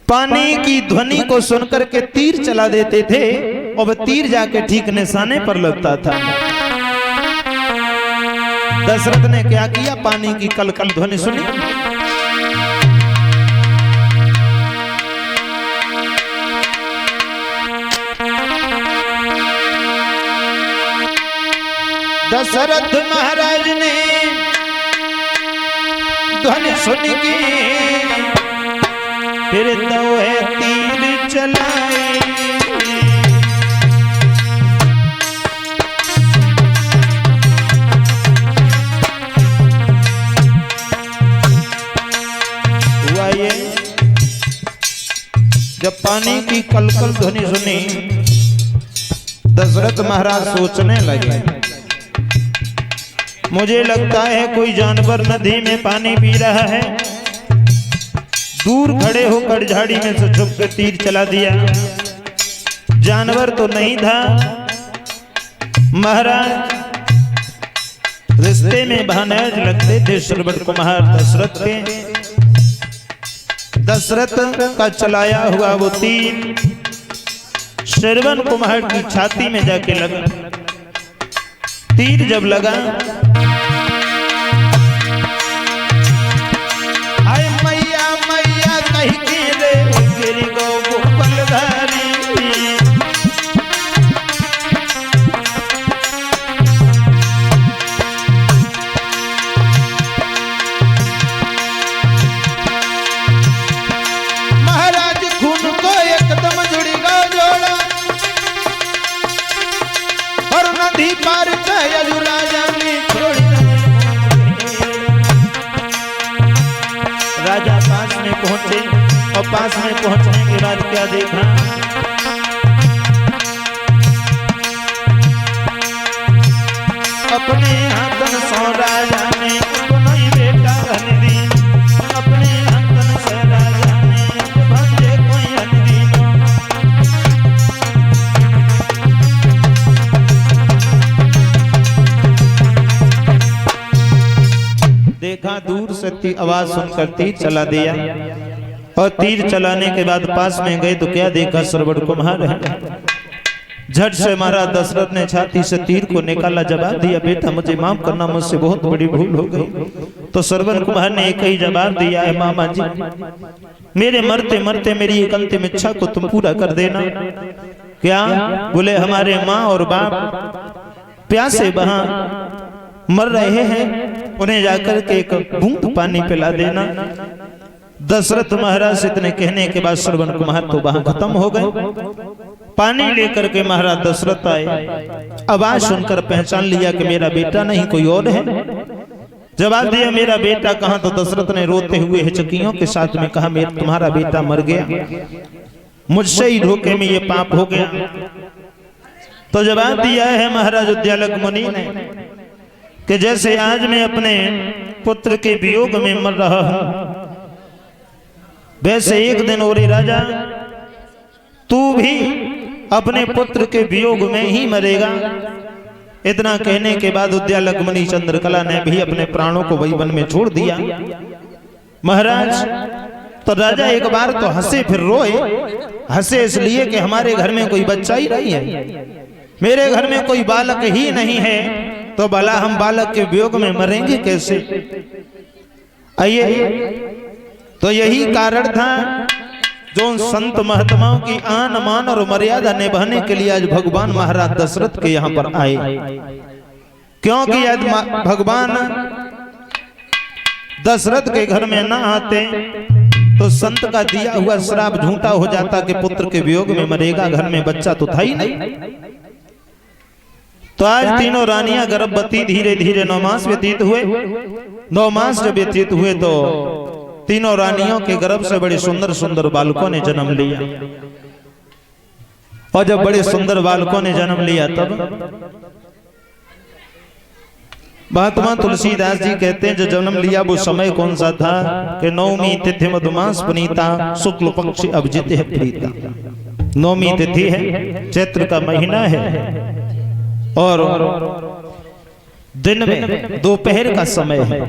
पानी की ध्वनि को सुनकर के तीर चला देते थे और वह तीर जाके ठीक निशाने पर लगता था। दशरथ ने क्या किया, पानी की कलकल ध्वनि सुनी, दशरथ महाराज ने ध्वनि सुन के फिर तो है तीर चलाए। हुआ ये, जब पानी की कलकल ध्वनि सुनी दशरथ महाराज सोचने लगे, मुझे लगता है कोई जानवर नदी में पानी पी रहा है। दूर खड़े होकर झाड़ी में से छुप कर तीर चला दिया। जानवर तो नहीं था, महाराज रिश्ते में भानज लगते थे श्रवण कुमार दशरथ के। दशरथ का चलाया हुआ वो तीर श्रवण कुमार की छाती में जाके लगा। तीर जब लगा, आय मैया मैया कही के रे गिर गो बलधारी। महाराज खून को एकदम जुड़ेगा जोड़ा और नदी पार राजा ने छोड़। राजा पास में पहुंचे और पास में पहुंचने के बाद क्या देखा, अपने हाथन सो राजा ने नहीं बेटा हनदीन, अपने हाथन से राजा ने भंजे कोई हनदीन। देखा दूर से आवाज सुनकर तीर चला दिया और तीर चलाने के बाद पास में गए तो क्या देखा, श्रवण कुमार है। झट से महाराज दशरथ ने छाती से तीर को निकाला, जवाब दिया, बेटा मुझे माफ करना, मुझसे बहुत बड़ी भूल हो गई। तो श्रवण कुमार ने एक ही जवाब दिया है, मामा जी मेरे मरते मरते मेरी एक अंतिम इच्छा को तुम पूरा कर देना। क्या? बोले हमारे माँ और बाप प्यासे वहां मर रहे हैं, उन्हें जाकर के एक बूंद पानी पिला देना। दशरथ महाराज से इतने कहने के बाद श्रवण कुमार तो वहां खत्म हो गए। पानी लेकर के महाराज दशरथ आए, आवाज सुनकर पहचान लिया कि मेरा बेटा नहीं कोई और है। जवाब दिया, मेरा बेटा कहां? तो दशरथ ने रोते हुए हिचकियों के साथ में कहा, मेरा तुम्हारा बेटा मर गया, मुझसे ही धोखे में ये पाप हो गया। तो जवाब दिया है महाराज उद्यालक मुनि ने कि जैसे आज मैं अपने पुत्र के वियोग में मर रहा हूं, वैसे एक दिन ओरे राजा तू भी अपने पुत्र के वियोग में ही मरेगा। इतना कहने के बाद उद्यालक मुनि चंद्रकला ने भी अपने प्राणों को वही वन में छोड़ दिया। महाराज तो राजा एक बार तो हंसे फिर रोए। हंसे इसलिए कि हमारे घर में कोई बच्चा ही नहीं है, मेरे घर में कोई बालक ही नहीं है, तो भला हम बालक के वियोग में मरेंगे कैसे? आइए, तो यही कारण था जो संत महात्माओं की आन मान और मर्यादा निभाने के लिए आज भगवान महाराज दशरथ के यहाँ पर आए। क्योंकि यदि भगवान दशरथ के घर में ना आते तो संत का दिया हुआ श्राप झूठा हो जाता कि पुत्र के वियोग में मरेगा, घर में बच्चा तो था ही नहीं। तो आज तीनों रानियां गर्भवती, धीरे धीरे 9 मास व्यतीत हुए। 9 मास जब व्यतीत हुए तो तीनों रानियों के गर्भ से बड़े सुंदर सुंदर बालकों ने जन्म लिया। और जब बड़े सुंदर बालकों ने जन्म लिया तब महात्मा तुलसीदास जी कहते हैं जो जन्म लिया वो समय कौन सा था कि 9वीं तिथि मधुमास पुनीता शुक्ल पक्ष अभिजित है प्रीता। 9वीं तिथि है, चैत्र का महीना है और दिन में दोपहर का समय है।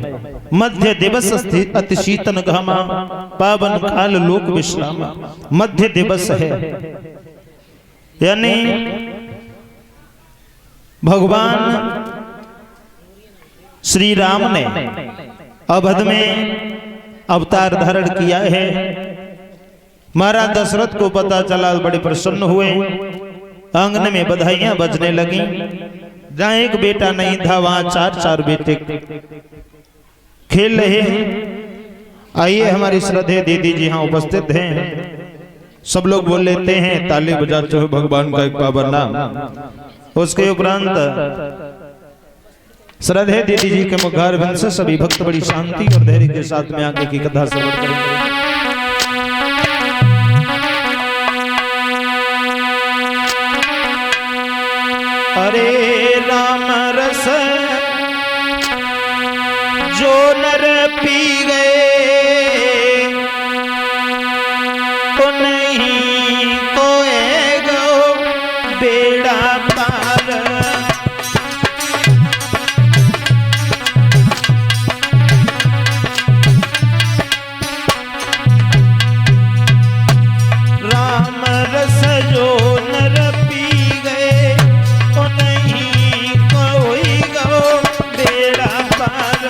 मध्य दिवस स्थित अति शीतन घामा पावन काल लोक विश्रामा। मध्य दिवस है यानी भगवान श्री राम ने अवध में अवतार धारण किया है। महाराज दशरथ को पता चला, बड़े प्रसन्न हुए। आंगन में बधाइयां बजने लगी। जहां एक बेटा नहीं था वहां चार चार बेटे खेल रहे हैं। आइए हमारी श्रद्धेय दीदी जी यहाँ उपस्थित हैं। सब लोग बोल लेते हैं, ताली बजाते हुए भगवान का एक पावन नाम। उसके उपरांत श्रद्धेय दीदी जी के मुखारविंद से सभी भक्त बड़ी शांति और धैर्य के साथ में आगे की कथा श्रवण करेंगे। अरे राम रस जो नर पी गए तो नहीं कोएगा बेड़ा पार। राम रस जो नर पी गए तो नहीं कोएगा बेड़ा पार।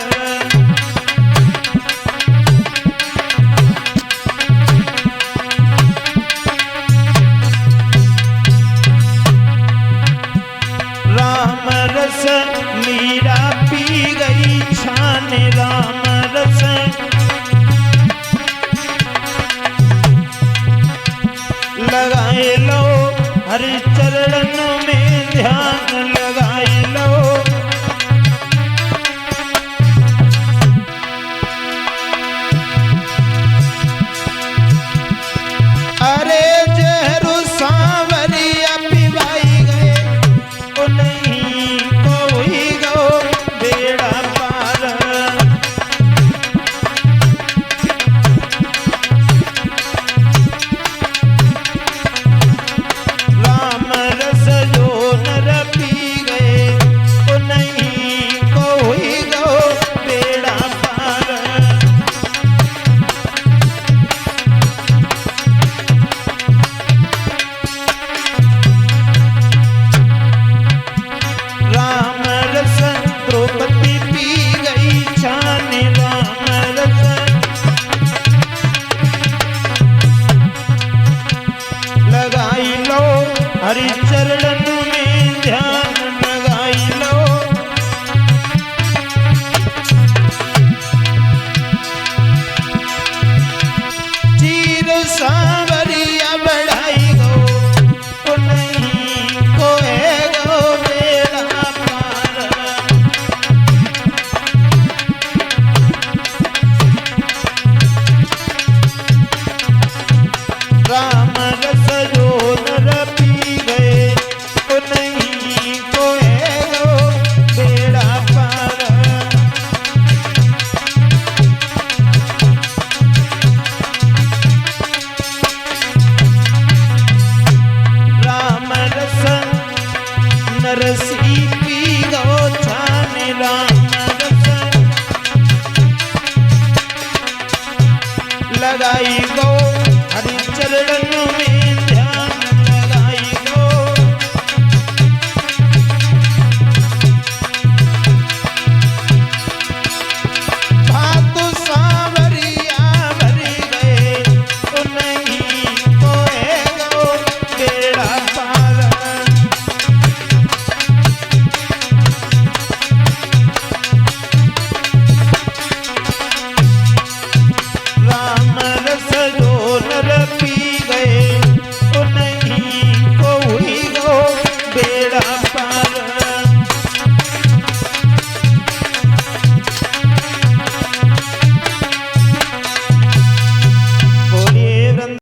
राम रस मीरा पी गई छान राम रस। लगाए लो हरि चरणों में ध्यान लगाए लो। अरे जहरू सांवरिया पिवाई गए तो नहीं कोई गो बेड़ा पार। राम रस जो नर पी गए तो नहीं कोई गो बेड़ा पार। राम रस द्रौपदी पी गई छान राम रस। लगाई लो हरि चरण में ध्यान लगाई लो। चीर सांवरिया बढ़ाई गो तो नहीं कोएगो बेड़ा पार। राम रस जो नर पी गए तो नहीं कोएगो बेड़ा पार। राम रस नरसी